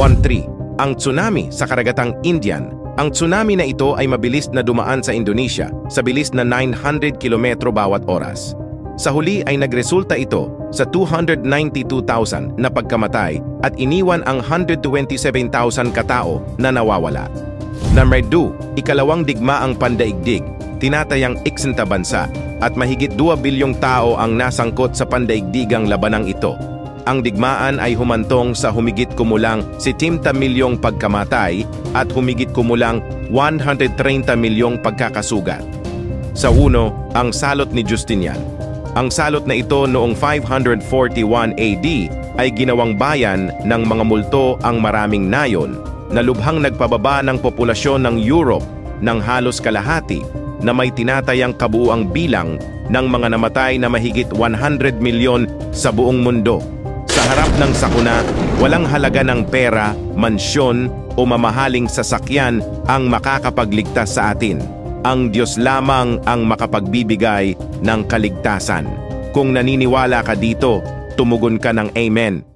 13. Ang tsunami sa karagatang Indian. Ang tsunami na ito ay mabilis na dumaan sa Indonesia sa bilis na 900 kilometro bawat oras. Sa huli ay nagresulta ito sa 292,000 na pagkamatay at iniwan ang 127,000 katao na nawawala. Number 2. Ikalawang digmaang pandaigdig. Tinatayang iksinta bansa at mahigit 2 bilyong tao ang nasangkot sa pandaigdigang labanang ito. Ang digmaan ay humantong sa humigit kumulang 70 milyong pagkamatay at humigit kumulang 130 milyong pagkakasugat. Sa uno, ang salot ni Justinian. Ang salot na ito noong 541 AD ay ginawang bayan ng mga multo ang maraming nayon na lubhang nagpababa ng populasyon ng Europe ng halos kalahati na may tinatayang kabuuang bilang ng mga namatay na mahigit 100 milyon sa buong mundo. Sa harap ng sakuna, walang halaga ng pera, mansyon o mamahaling sasakyan ang makakapagligtas sa atin. Ang Diyos lamang ang makapagbibigay ng kaligtasan. Kung naniniwala ka dito, tumugon ka ng Amen.